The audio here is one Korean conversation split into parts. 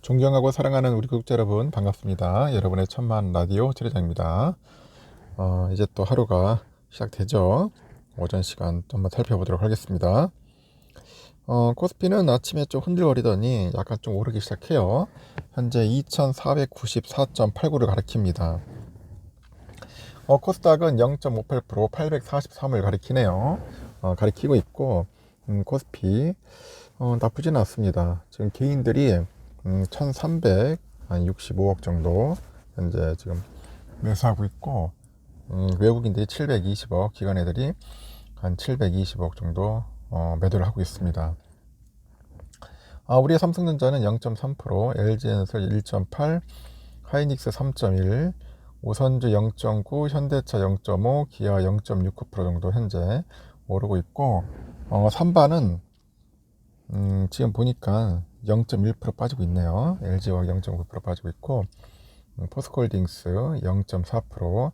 존경하고 사랑하는 우리 구독자 여러분 반갑습니다. 여러분의 천만 라디오 최대장입니다. 이제 또 하루가 시작되죠. 오전 시간 좀 한번 살펴보도록 하겠습니다. 코스피는 아침에 좀 흔들거리더니 약간 좀 오르기 시작해요. 현재 2494.89를 가리킵니다. 코스닥은 0.58% 843을 가리키네요. 가리키고 있고 코스피 나쁘지는 않습니다. 지금 개인들이 1365억 정도 현재 지금 매수하고 있고 외국인들이 720억, 기관 애들이 한 720억 정도 매도를 하고 있습니다. 우리의 삼성전자는 0.3%, LG엔솔 1.8, 하이닉스 3.1, 오선주 0.9, 현대차 0.5, 기아 0.69% 정도 현재 오르고 있고 삼바는 지금 보니까 0.1% 빠지고 있네요. LG와 0.9% 빠지고 있고 포스코홀딩스 0.4%,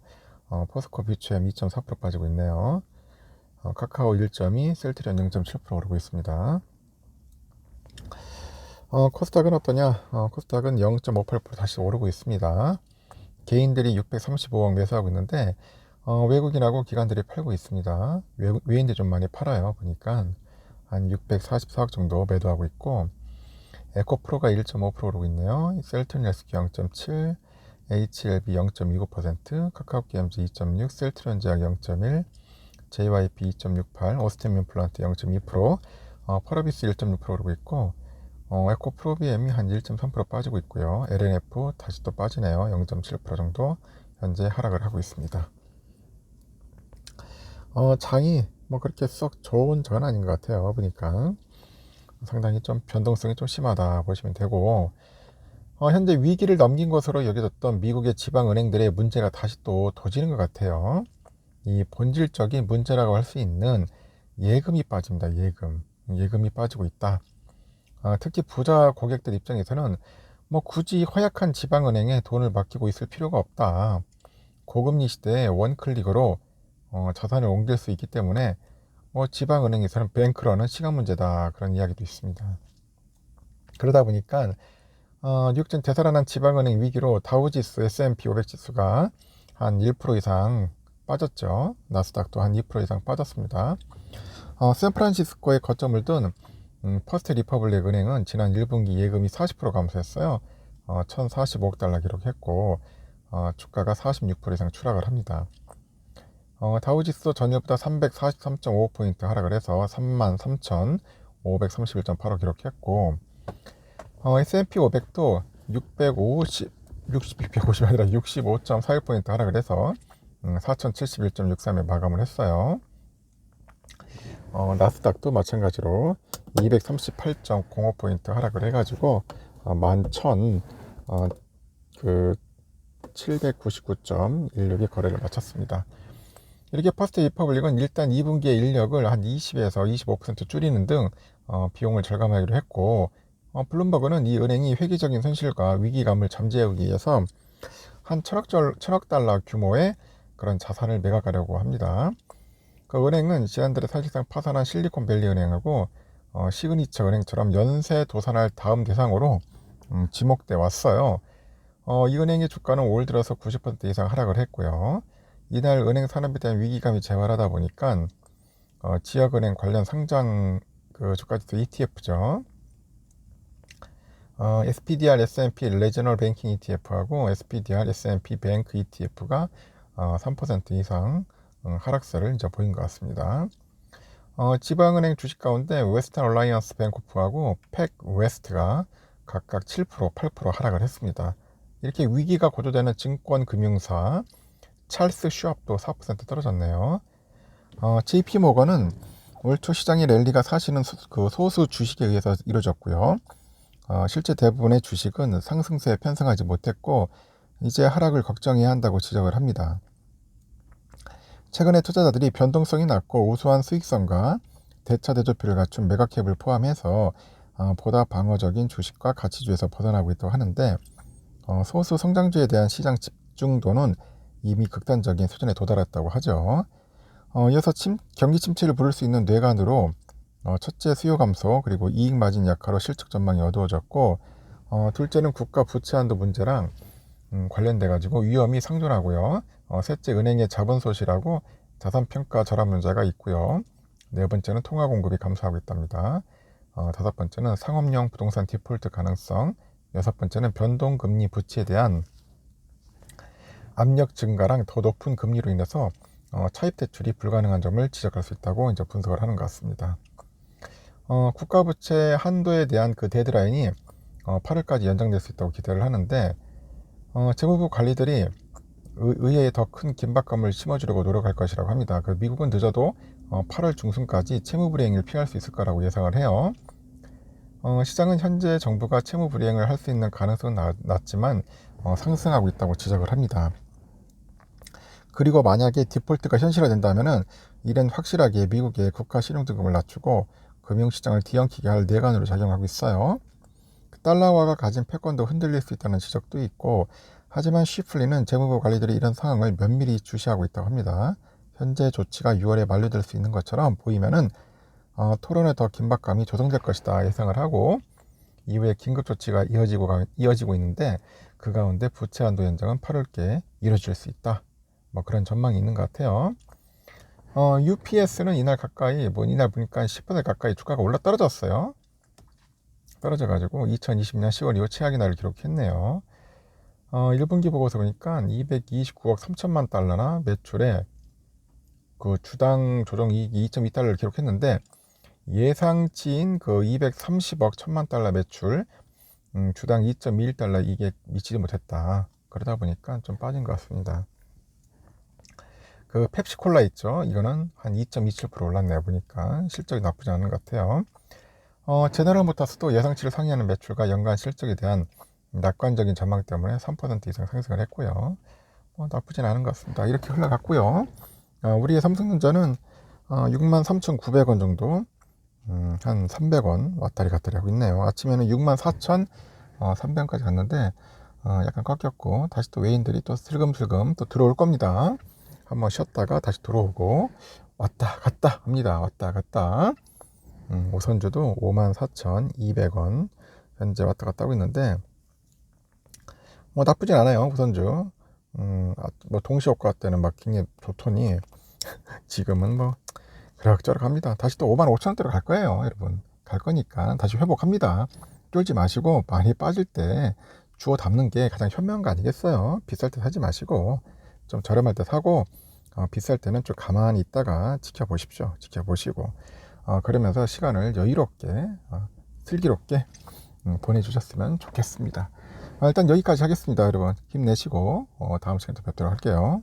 포스코 비추엠 2.4% 빠지고 있네요. 카카오 1.2, 셀트리온 0.7% 오르고 있습니다. 코스닥은 어떠냐? 코스닥은 0.58% 다시 오르고 있습니다. 개인들이 635억 매수하고 있는데 외국인하고 기관들이 팔고 있습니다. 외인들이 좀 많이 팔아요. 보니까 한 644억 정도 매도하고 있고 에코프로가 1.5% 오르고 있네요. 셀트리온에스큐 0.7, HLB 0.29%, 카카오게임즈 2.6, 셀트리온제약 0.1, JYP 2.68, 오스템임플란트 0.2%, 퍼러비스 1.6% 오르고 있고 에코프로비엠이 한 1.3% 빠지고 있고요. LNF 다시 또 빠지네요. 0.7% 정도 현재 하락을 하고 있습니다. 장이 뭐 그렇게 썩 좋은 건 아닌 것 같아요. 보니까 상당히 좀 변동성이 좀 심하다 보시면 되고 현재 위기를 넘긴 것으로 여겨졌던 미국의 지방은행들의 문제가 다시 또 도지는 것 같아요. 이 본질적인 문제라고 할 수 있는 예금이 빠집니다. 예금이 빠지고 있다. 특히 부자 고객들 입장에서는 뭐 굳이 허약한 지방은행에 돈을 맡기고 있을 필요가 없다. 고금리 시대에 원클릭으로 자산을 옮길 수 있기 때문에 지방은행에서는 뱅크런은 시간 문제다, 그런 이야기도 있습니다. 그러다 보니까 뉴욕전 되살아난 지방은행 위기로 다우지수 S&P 500 지수가 한 1% 이상 빠졌죠. 나스닥도 한 2% 이상 빠졌습니다. 샌프란시스코에 거점을 둔 퍼스트 리퍼블릭 은행은 지난 1분기 예금이 40% 감소했어요. 1045억 달러 기록했고 주가가 46% 이상 추락을 합니다. 다우지수 전일보다 343.5포인트 하락을 해서 33,531.85 기록했고 S&P 500도 650이 아니라 65.41포인트 하락을 해서 4071.63에 마감을 했어요. 나스닥도 마찬가지로 238.05포인트 하락을 해가지고 11,799.16의 거래를 마쳤습니다. 이렇게 퍼스트 리퍼블릭은 일단 2분기의 인력을 한 20에서 25% 줄이는 등 비용을 절감하기로 했고 블룸버그는 이 은행이 회계적인 손실과 위기감을 잠재우기 위해서 한 천억 달러 규모의 그런 자산을 매각하려고 합니다. 그 은행은 지난달에 사실상 파산한 실리콘밸리 은행하고 시그니처 은행처럼 연쇄 도산할 다음 대상으로 지목돼 왔어요. 이 은행의 주가는 올 들어서 90% 이상 하락을 했고요. 이날 은행 산업에 대한 위기감이 재활하다 보니까 지역은행 관련 상장 그 주가지수 ETF죠. SPDR S&P 레저널 뱅킹 ETF하고 SPDR S&P 뱅크 ETF가 3% 이상 하락세를 이제 보인 것 같습니다. 지방은행 주식 가운데 웨스턴 얼라이언스 뱅코프하고 팩 웨스트가 각각 7%, 8% 하락을 했습니다. 이렇게 위기가 고조되는 증권금융사 찰스 슈왑도 4% 떨어졌네요. JP 모건은 올 초 시장의 랠리가 사실은 소수 주식에 의해서 이루어졌고요. 실제 대부분의 주식은 상승세에 편승하지 못했고 이제 하락을 걱정해야 한다고 지적을 합니다. 최근에 투자자들이 변동성이 낮고 우수한 수익성과 대차 대조표를 갖춘 매각캡을 포함해서 보다 방어적인 주식과 가치주에서 벗어나고 있다고 하는데 소수 성장주에 대한 시장 집중도는 이미 극단적인 수준에 도달했다고 하죠. 이어서 경기 침체를 부를 수 있는 뇌관으로 첫째 수요 감소 그리고 이익 마진 약화로 실적 전망이 어두워졌고 둘째는 국가 부채 한도 문제랑 관련돼 가지고 위험이 상존하고요. 셋째, 은행의 자본 소실하고 자산 평가 절하 문제가 있고요. 네 번째는 통화 공급이 감소하고 있답니다. 다섯 번째는 상업용 부동산 디폴트 가능성. 여섯 번째는 변동금리 부채에 대한 압력 증가랑 더 높은 금리로 인해서 차입 대출이 불가능한 점을 지적할 수 있다고 이제 분석을 하는 것 같습니다. 국가 부채 한도에 대한 그 데드라인이 8월까지 연장될 수 있다고 기대를 하는데 재무부 관리들이 의회에 더 큰 긴박감을 심어주려고 노력할 것이라고 합니다. 그 미국은 늦어도 8월 중순까지 채무 불이행을 피할 수 있을 거라고 예상을 해요. 시장은 현재 정부가 채무 불이행을 할 수 있는 가능성은 낮지만 상승하고 있다고 지적을 합니다. 그리고 만약에 디폴트가 현실화된다면은 이는 확실하게 미국의 국가 신용등급을 낮추고 금융시장을 뒤엉키게 할 내관으로 작용하고 있어요. 달러화가 가진 패권도 흔들릴 수 있다는 지적도 있고, 하지만 쉬플리는 재무부 관리들이 이런 상황을 면밀히 주시하고 있다고 합니다. 현재 조치가 6월에 만료될 수 있는 것처럼 보이면은 토론에 더 긴박감이 조성될 것이다 예상을 하고, 이후에 긴급 조치가 이어지고 있는데 그 가운데 부채 한도 연장은 8월께 이뤄질 수 있다. 뭐 그런 전망이 있는 것 같아요. UPS는 이날 보니까 10% 가까이 주가가 올라 떨어졌어요. 떨어져가지고 2020년 10월 이후 최악의 날을 기록했네요. 1분기 보고서 보니까 229억 3천만 달러나 매출에 그 주당 조정 이익이 2.2달러를 기록했는데 예상치인 그 230억 1천만 달러 매출, 주당 2.21달러 이게 미치지 못했다. 그러다 보니까 좀 빠진 것 같습니다. 그 펩시콜라 있죠. 이거는 한 2.27% 올랐네요. 보니까 실적이 나쁘지 않은 것 같아요. 제너럴 모터스도 예상치를 상회하는 매출과 연간 실적에 대한 낙관적인 전망 때문에 3% 이상 상승을 했고요. 나쁘진 않은 것 같습니다. 이렇게 흘러갔고요. 우리의 삼성전자는 63,900원 정도, 한 300원 왔다리 갔다리 하고 있네요. 아침에는 64,300원까지 갔는데 약간 꺾였고, 다시 또 외인들이 또 슬금슬금 또 들어올 겁니다. 한번 쉬었다가 다시 들어오고 왔다 갔다 합니다. 왔다 갔다. 우선주도 54,200원 현재 왔다 갔다 하고 있는데 뭐 나쁘진 않아요. 우선주 뭐 동시효과 때는 막 굉장히 좋더니 지금은 뭐 그럭저럭 합니다. 다시 또 55,000원대로 갈 거예요. 여러분 갈 거니까 다시 회복합니다. 쫄지 마시고 많이 빠질 때 주워 담는 게 가장 현명한 거 아니겠어요? 비쌀 때 사지 마시고 좀 저렴할 때 사고, 비쌀 때는 좀 가만히 있다가 지켜보십시오. 지켜보시고 그러면서 시간을 여유롭게 슬기롭게 보내주셨으면 좋겠습니다. 일단 여기까지 하겠습니다. 여러분 힘내시고 다음 시간에 또 뵙도록 할게요.